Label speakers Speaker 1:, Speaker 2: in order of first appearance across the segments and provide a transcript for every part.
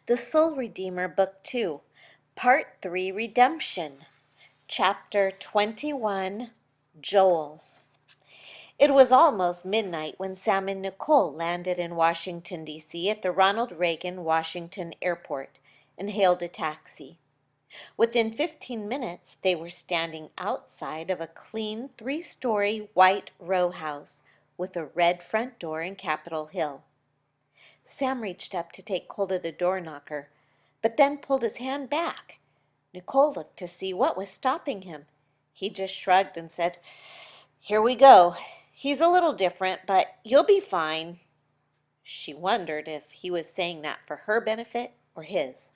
Speaker 1: The Soul Redeemer, Book 2, Part 3, Redemption, Chapter 21, Joel. It was almost midnight when Sam and Nicole landed in Washington, D.C. at the Ronald Reagan Washington Airport and hailed a taxi. Within 15 minutes, they were standing outside of a clean 3-story white row house with a red front door in Capitol Hill. Sam reached up to take hold of the door knocker, but then pulled his hand back. Nicole looked to see what was stopping him. He just shrugged and said, "Here we go. He's a little different, but you'll be fine." She wondered if he was saying that for her benefit or his.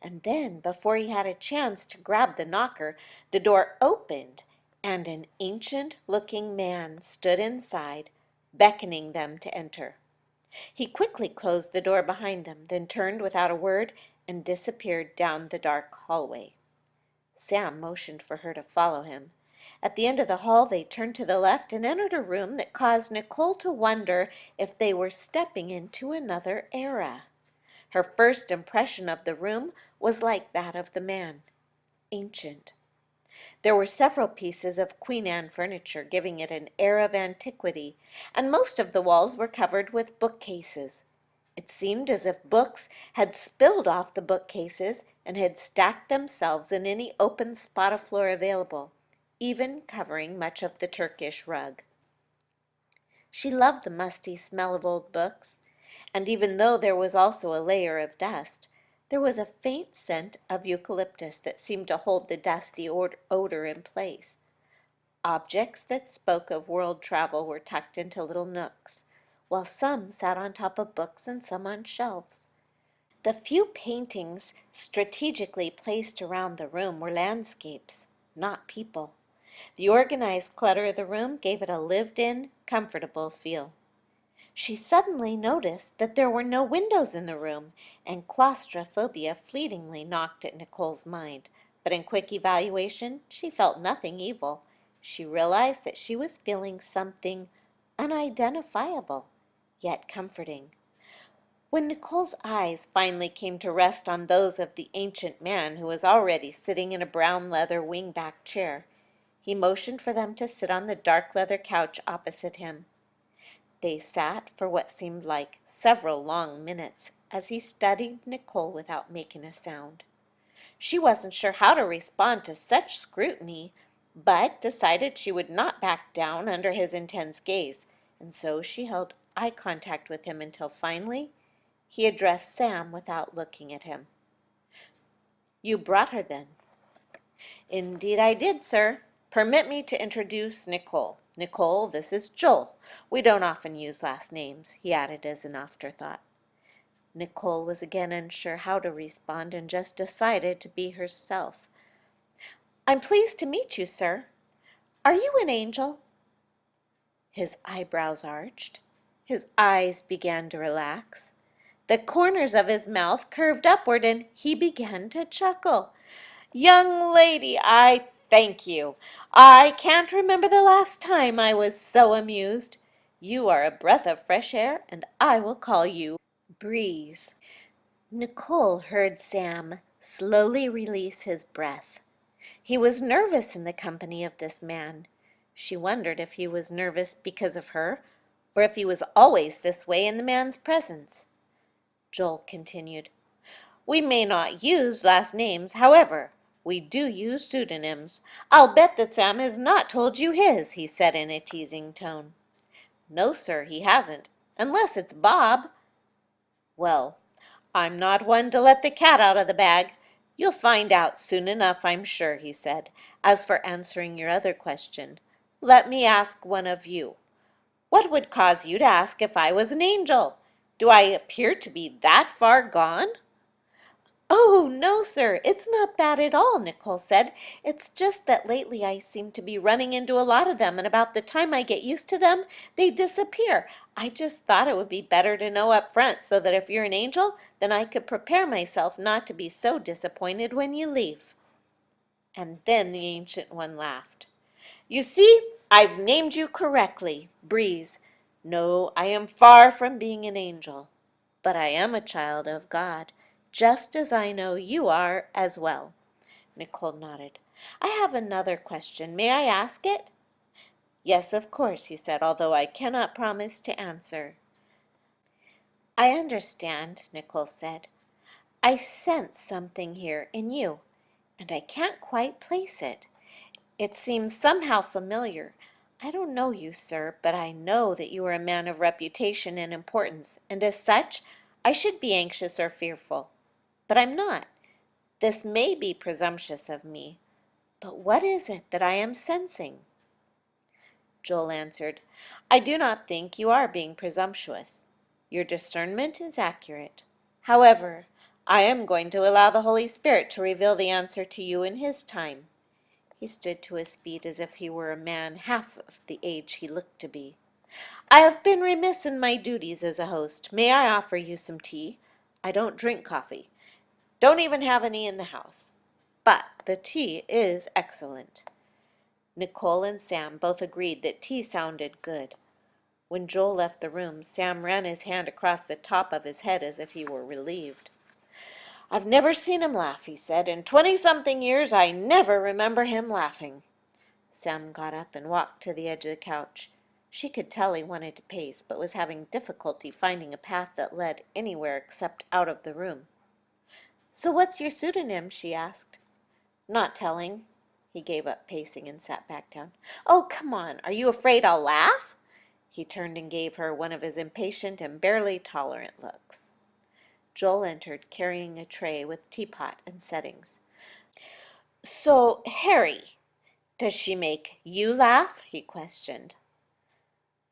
Speaker 1: And then, before he had a chance to grab the knocker, the door opened, and an ancient-looking man stood inside, beckoning them to enter. He quickly closed the door behind them, then turned without a word and disappeared down the dark hallway. Sam motioned for her to follow him. At the end of the hall, they turned to the left and entered a room that caused Nicole to wonder if they were stepping into another era. Her first impression of the room was like that of the man, ancient. There were several pieces of Queen Anne furniture, giving it an air of antiquity, and most of the walls were covered with bookcases. It seemed as if books had spilled off the bookcases and had stacked themselves in any open spot of floor available, even covering much of the Turkish rug. She loved the musty smell of old books, and even though there was also a layer of dust, there was a faint scent of eucalyptus that seemed to hold the dusty odor in place. Objects that spoke of world travel were tucked into little nooks, while some sat on top of books and some on shelves. The few paintings strategically placed around the room were landscapes, not people. The organized clutter of the room gave it a lived-in, comfortable feel. She suddenly noticed that there were no windows in the room, and claustrophobia fleetingly knocked at Nicole's mind. But in quick evaluation, she felt nothing evil. She realized that she was feeling something unidentifiable, yet comforting. When Nicole's eyes finally came to rest on those of the ancient man who was already sitting in a brown leather wing-back chair, he motioned for them to sit on the dark leather couch opposite him. They sat for what seemed like several long minutes as he studied Nicole without making a sound. She wasn't sure how to respond to such scrutiny, but decided she would not back down under his intense gaze, and so she held eye contact with him until finally he addressed Sam without looking at him. "You brought her, then?" "Indeed I did, sir. Permit me to introduce Nicole. Nicole, this is Joel. We don't often use last names," he added as an afterthought. Nicole was again unsure how to respond and just decided to be herself. "I'm pleased to meet you, sir. Are you an angel?" His eyebrows arched. His eyes began to relax. The corners of his mouth curved upward, and he began to chuckle. "Young lady, I thank you. I can't remember the last time I was so amused. You are a breath of fresh air, and I will call you Breeze." Nicole heard Sam slowly release his breath. He was nervous in the company of this man. She wondered if he was nervous because of her, or if he was always this way in the man's presence. Joel continued, "We may not use last names, however. We do use pseudonyms. I'll bet that Sam has not told you his," he said in a teasing tone. "No, sir, he hasn't, unless it's Bob." "Well, I'm not one to let the cat out of the bag. You'll find out soon enough, I'm sure," he said. "As for answering your other question, let me ask one of you. What would cause you to ask if I was an angel? Do I appear to be that far gone?" "Oh, no, sir, it's not that at all," Nicole said. "It's just that lately I seem to be running into a lot of them, and about the time I get used to them, they disappear. I just thought it would be better to know up front so that if you're an angel, then I could prepare myself not to be so disappointed when you leave." And then the Ancient One laughed. "You see, I've named you correctly, Breeze. No, I am far from being an angel, but I am a child of God. just as I know you are as well. Nicole nodded. I have another question. May I ask it? Yes, of course, he said, although I cannot promise to answer. I understand, Nicole said. I sense something here in you, and I can't quite place it. It seems somehow familiar. I don't know you, sir, but I know that you are a man of reputation and importance, and as such, I should be anxious or fearful. But I'm not. This may be presumptuous of me, but what is it that I am sensing? Joel answered, I do not think you are being presumptuous. Your discernment is accurate. However, I am going to allow the Holy Spirit to reveal the answer to you in His time. He stood to his feet as if he were a man half of the age he looked to be. I have been remiss in my duties as a host. May I offer you some tea? I don't drink coffee. Don't even have any in the house. But the tea is excellent. Nicole and Sam both agreed that tea sounded good. When Joel left the room, Sam ran his hand across the top of his head as if he were relieved. I've never seen him laugh, he said. In 20-something years, I never remember him laughing. Sam got up and walked to the edge of the couch. She could tell he wanted to pace, but was having difficulty finding a path that led anywhere except out of the room. So what's your pseudonym? She asked. Not telling. He gave up pacing and sat back down. Oh, come on. Are you afraid I'll laugh? He turned and gave her one of his impatient and barely tolerant looks. Joel entered, carrying a tray with teapot and settings. So, Harry, does she make you laugh? He questioned.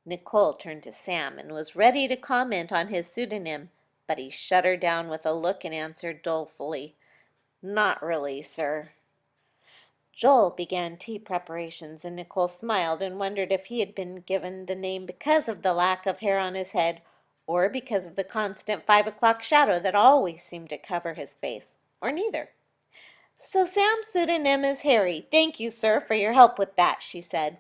Speaker 1: Nicole turned to Sam and was ready to comment on his pseudonym, but he shut her down with a look and answered dolefully, Not really, sir. Joel began tea preparations, and Nicole smiled and wondered if he had been given the name because of the lack of hair on his head, or because of the constant 5 o'clock shadow that always seemed to cover his face, or neither. So Sam's pseudonym is Harry. Thank you, sir, for your help with that, she said.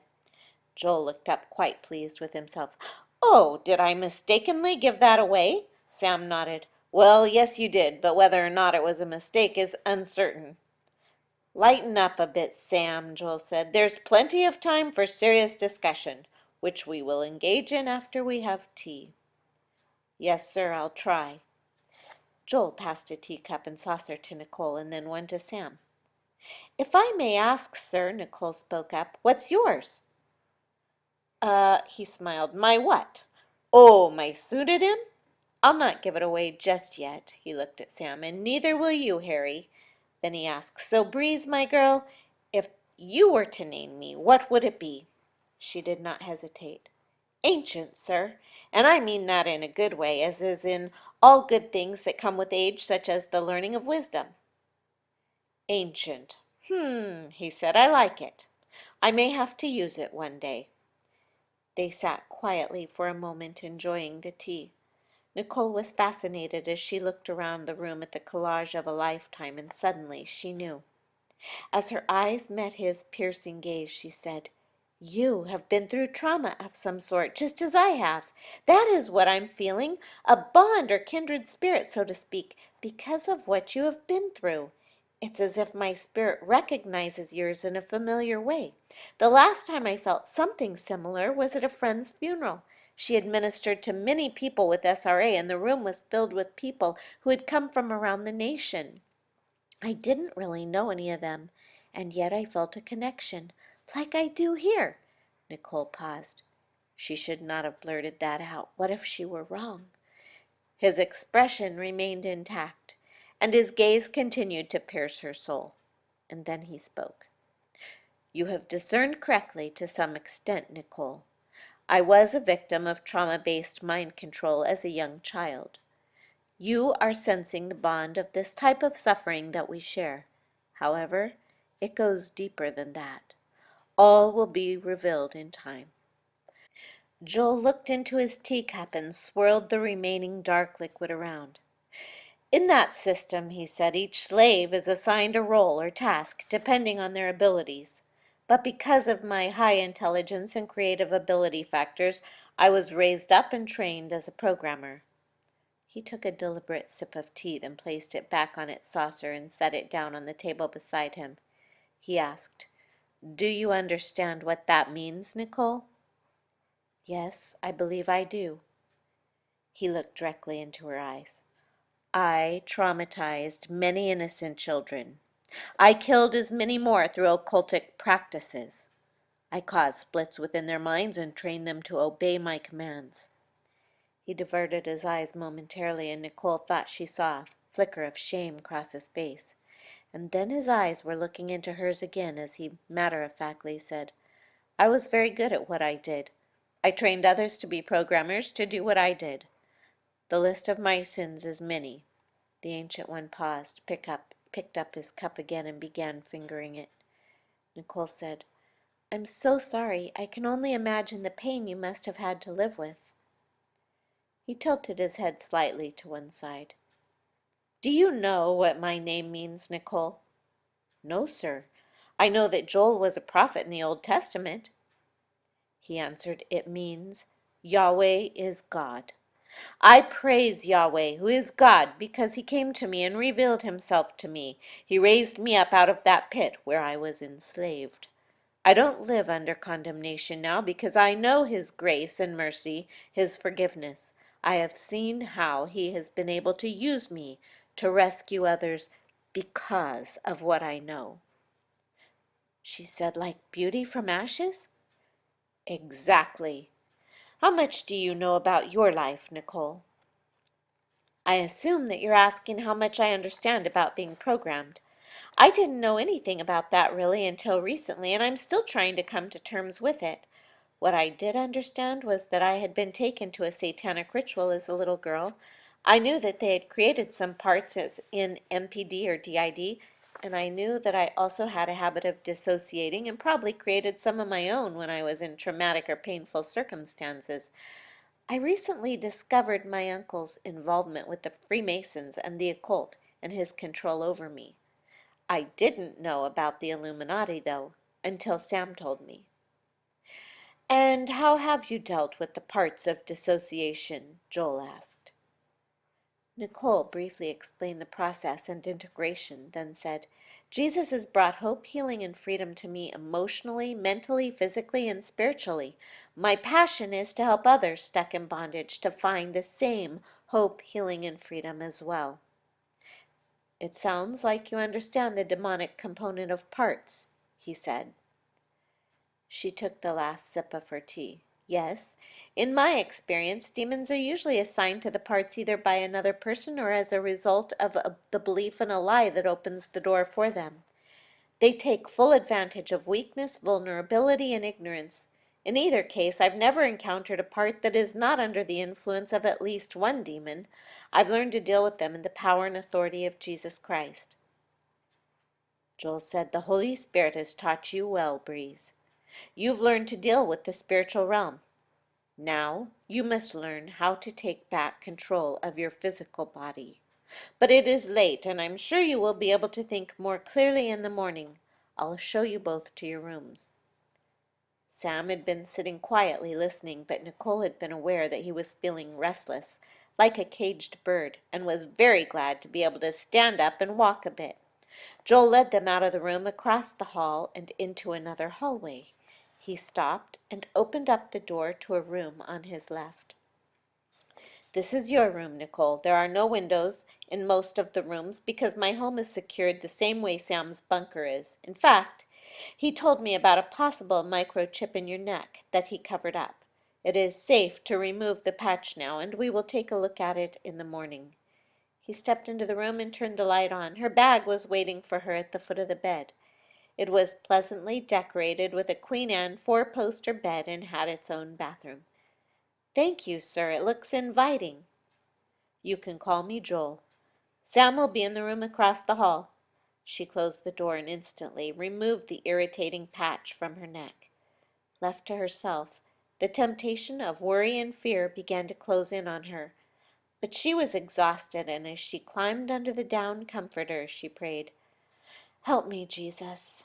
Speaker 1: Joel looked up quite pleased with himself. Oh, did I mistakenly give that away? Sam nodded. Well, yes, you did, but whether or not it was a mistake is uncertain. Lighten up a bit, Sam, Joel said. There's plenty of time for serious discussion, which we will engage in after we have tea. Yes, sir, I'll try. Joel passed a teacup and saucer to Nicole and then one to Sam. If I may ask, sir, Nicole spoke up, what's yours? He smiled. My what? Oh, my pseudonym? I'll not give it away just yet. He looked at Sam, and neither will you, Harry. Then he asked, So, Breeze, my girl, if you were to name me, what would it be? She did not hesitate. Ancient, sir, and I mean that in a good way, as is in all good things that come with age, such as the learning of wisdom. Ancient. He said, I like it. I may have to use it one day. They sat quietly for a moment, enjoying the tea. Nicole was fascinated as she looked around the room at the collage of a lifetime, and suddenly she knew. As her eyes met his piercing gaze, she said, You have been through trauma of some sort, just as I have. That is what I'm feeling, a bond or kindred spirit, so to speak, because of what you have been through. It's as if my spirit recognizes yours in a familiar way. The last time I felt something similar was at a friend's funeral. She administered to many people with SRA, and the room was filled with people who had come from around the nation. I didn't really know any of them, and yet I felt a connection, like I do here. Nicole paused. She should not have blurted that out. What if she were wrong? His expression remained intact, and his gaze continued to pierce her soul. And then he spoke. You have discerned correctly to some extent, Nicole. I was a victim of trauma-based mind control as a young child. You are sensing the bond of this type of suffering that we share. However, it goes deeper than that. All will be revealed in time. Joel looked into his teacup and swirled the remaining dark liquid around. In that system, he said, each slave is assigned a role or task depending on their abilities. But because of my high intelligence and creative ability factors, I was raised up and trained as a programmer. He took a deliberate sip of tea, then placed it back on its saucer and set it down on the table beside him. He asked, "Do you understand what that means, Nicole?" "Yes, I believe I do." He looked directly into her eyes. "I traumatized many innocent children. I killed as many more through occultic practices. I caused splits within their minds and trained them to obey my commands." He diverted his eyes momentarily, and Nicole thought she saw a flicker of shame cross his face. And then his eyes were looking into hers again as he matter-of-factly said, "I was very good at what I did. I trained others to be programmers to do what I did. The list of my sins is many." The Ancient One paused, picked up his cup again, and began fingering it. Nicole said, "I'm so sorry. I can only imagine the pain you must have had to live with." He tilted his head slightly to one side. "Do you know what my name means, Nicole?" "No, sir. I know that Joel was a prophet in the Old Testament." He answered, "It means, Yahweh is God. I praise Yahweh, who is God, because he came to me and revealed himself to me. He raised me up out of that pit where I was enslaved. I don't live under condemnation now because I know his grace and mercy, his forgiveness. I have seen how he has been able to use me to rescue others because of what I know." She said, "Like beauty from ashes?" "Exactly. How much do you know about your life, Nicole?" "I assume that you're asking how much I understand about being programmed. I didn't know anything about that really until recently, and I'm still trying to come to terms with it. What I did understand was that I had been taken to a satanic ritual as a little girl. I knew that they had created some parts as in MPD or DID, and I knew that I also had a habit of dissociating and probably created some of my own when I was in traumatic or painful circumstances. I recently discovered my uncle's involvement with the Freemasons and the occult and his control over me. I didn't know about the Illuminati, though, until Sam told me." "And how have you dealt with the parts of dissociation?" Joel asked. Nicole briefly explained the process and integration, then said, "Jesus has brought hope, healing, and freedom to me emotionally, mentally, physically, and spiritually. My passion is to help others stuck in bondage to find the same hope, healing, and freedom as well." "It sounds like you understand the demonic component of parts," he said. She took the last sip of her tea. "Yes, in my experience, demons are usually assigned to the parts either by another person or as a result of the belief in a lie that opens the door for them. They take full advantage of weakness, vulnerability, and ignorance. In either case, I've never encountered a part that is not under the influence of at least one demon. I've learned to deal with them in the power and authority of Jesus Christ." Joel said, "The Holy Spirit has taught you well, Breeze. You've learned to deal with the spiritual realm. Now you must learn how to take back control of your physical body. But it is late, and I'm sure you will be able to think more clearly in the morning. I'll show you both to your rooms." Sam had been sitting quietly listening, but Nicole had been aware that he was feeling restless, like a caged bird, and was very glad to be able to stand up and walk a bit. Joel led them out of the room, across the hall, and into another hallway. He stopped and opened up the door to a room on his left. "This is your room, Nicole. There are no windows in most of the rooms because my home is secured the same way Sam's bunker is. In fact, he told me about a possible microchip in your neck that he covered up. It is safe to remove the patch now, and we will take a look at it in the morning." He stepped into the room and turned the light on. Her bag was waiting for her at the foot of the bed. It was pleasantly decorated with a Queen Anne four-poster bed and had its own bathroom. "Thank you, sir. It looks inviting." "You can call me Joel. Sam will be in the room across the hall." She closed the door and instantly removed the irritating patch from her neck. Left to herself, the temptation of worry and fear began to close in on her. But she was exhausted, and as she climbed under the down comforter, she prayed, "Help me, Jesus."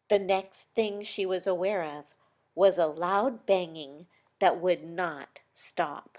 Speaker 1: The next thing she was aware of was a loud banging that would not stop.